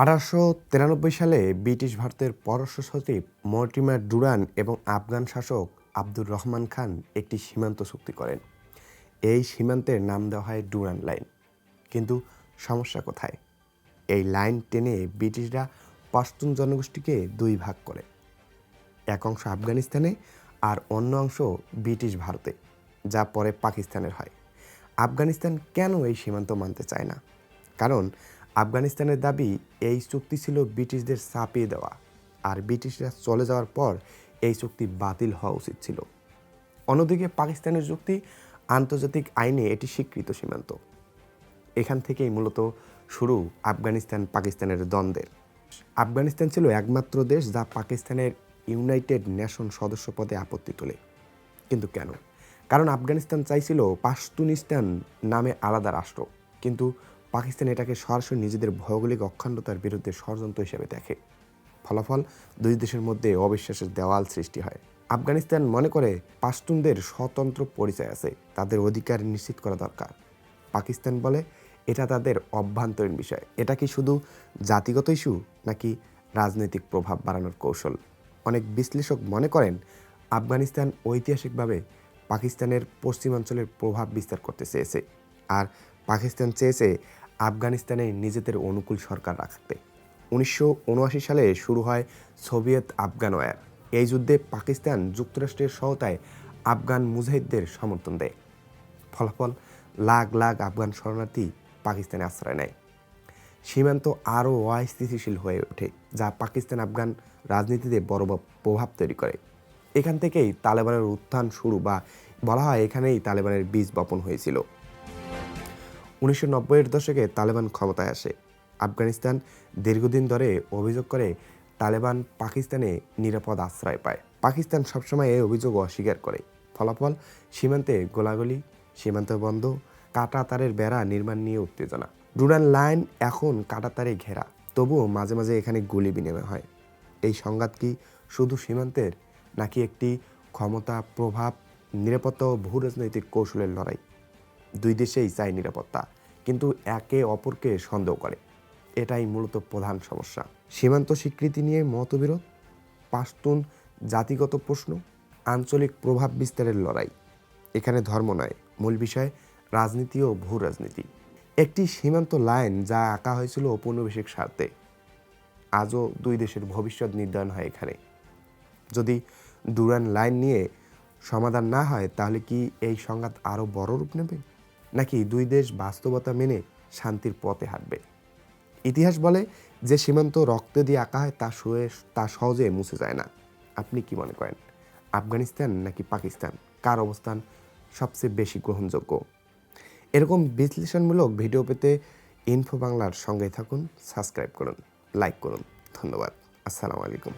1893 সালে ব্রিটিশ ভারতের পররাষ্ট্র সচিব মর্টিমার ডুরান এবং আফগান শাসক আব্দুর রহমান খান একটি সীমান্ত চুক্তি করেন। এই সীমান্তের নাম দেওয়া হয় ডুরান লাইন। কিন্তু সমস্যা কোথায়? এই লাইন টেনে ব্রিটিশরা পাশতুন জনগোষ্ঠীকে দুই ভাগ করে, এক অংশ আফগানিস্তানে আর অন্য অংশ ব্রিটিশ ভারতে, যা পরে পাকিস্তানের হয়। আফগানিস্তান কেন এই সীমান্ত মানতে চায় না? কারণ আফগানিস্তানের দাবি এই চুক্তি ছিল ব্রিটিশদের চাপিয়ে দেওয়া, আর ব্রিটিশরা চলে যাওয়ার পর এই চুক্তি বাতিল হওয়া উচিত ছিল। অন্যদিকে পাকিস্তানের যুক্তি, আন্তর্জাতিক আইনে এটি স্বীকৃত সীমান্ত। এখান থেকেই মূলত শুরু আফগানিস্তান পাকিস্তানের দ্বন্দ্বের। আফগানিস্তান ছিল একমাত্র দেশ যা পাকিস্তানের ইউনাইটেড নেশন সদস্য পদে আপত্তি তোলে। কিন্তু কেন? কারণ আফগানিস্তান চাইছিল পাশতুনিস্তান নামে আলাদা রাষ্ট্র, কিন্তু পাকিস্তান এটাকে সরাসরি নিজেদের ভৌগোলিক অখণ্ডতার বিরুদ্ধে ষড়যন্ত্র হিসেবে দেখে। ফলাফল, দুই দেশের মধ্যে অবিশ্বাসের দেওয়াল সৃষ্টি হয়। আফগানিস্তান মনে করে পাশতুনদের স্বতন্ত্র পরিচয় আছে, তাদের অধিকার নিশ্চিত করা দরকার। পাকিস্তান বলে এটা তাদের অভ্যন্তরীণ বিষয়। এটা কি শুধু জাতিগত ইস্যু নাকি রাজনৈতিক প্রভাব বাড়ানোর কৌশল? অনেক বিশ্লেষক মনে করেন আফগানিস্তান ঐতিহাসিকভাবে পাকিস্তানের পশ্চিমাঞ্চলের প্রভাব বিস্তার করতে চেয়েছে, আর পাকিস্তান চেয়েছে আফগানিস্তানে নিজেদের অনুকূল সরকার রাখতে। 1979 সালে শুরু হয় সোভিয়েত আফগান ওয়ার। এই যুদ্ধে পাকিস্তান যুক্তরাষ্ট্রের সহায়তায় আফগান মুজাহিদদের সমর্থন দেয়। ফলাফল, লাখ লাখ আফগান শরণার্থী পাকিস্তানে আশ্রয় নেয়। সীমান্ত আরও অস্থিতিশীল হয়ে ওঠে, যা পাকিস্তান আফগান রাজনীতিতে বড় প্রভাব তৈরি করে। এখান থেকেই তালেবানের উত্থান শুরু, বা বলা হয় এখানেই তালেবানের বীজ বপন হয়েছিল। 1990-এর দশকে তালেবান ক্ষমতায় আসে। আফগানিস্তান দীর্ঘদিন ধরে অভিযোগ করে তালেবান পাকিস্তানে নিরাপদ আশ্রয় পায়। পাকিস্তান সবসময় এই অভিযোগ অস্বীকার করে। ফলাফল, সীমান্তে গোলাগুলি, সীমান্ত বন্ধ, কাঁটাতারের বেড়া নির্মাণ নিয়ে উত্তেজনা। ডুরান লাইন এখন কাঁটাতারে ঘেরা, তবুও মাঝে মাঝে এখানে গুলি বিনিময় হয়। এই সংঘাত কি শুধু সীমান্তের, নাকি একটি ক্ষমতা, প্রভাব, নিরাপত্তা ও ভূ রাজনৈতিক কৌশলের লড়াই? দুই দেশেই চায় নিরাপত্তা, কিন্তু একে অপরকে সন্দেহ করে। এটাই মূলত প্রধান সমস্যা। সীমান্ত স্বীকৃতি নিয়ে মতবিরোধ, পাশতুন জাতিগত প্রশ্ন, আঞ্চলিক প্রভাব বিস্তারের লড়াই। এখানে ধর্ম নয়, মূল বিষয় রাজনীতি ও ভূ রাজনীতি। একটি সীমান্ত লাইন যা আঁকা হয়েছিল ঔপনিবেশিক স্বার্থে, আজও দুই দেশের ভবিষ্যৎ নির্ধারণ হয় এখানে। যদি ডুরান লাইন নিয়ে সমাধান না হয়, তাহলে কি এই সংঘাত আরও বড় রূপ নেবে, নাকি দুই দেশ বাস্তবতা মেনে শান্তির পথে হাঁটবে? ইতিহাস বলে যে সীমান্ত রক্ত দিয়ে আঁকা হয় তা সহজে মুছে যায় না। আপনি কি মনে করেন, আফগানিস্তান নাকি পাকিস্তান, কার অবস্থান সবচেয়ে বেশি গ্রহণযোগ্য? এরকম বিশ্লেষণমূলক ভিডিও পেতে ইনফো বাংলার সঙ্গে থাকুন, সাবস্ক্রাইব করুন, লাইক করুন। ধন্যবাদ। আসসালামু আলাইকুম।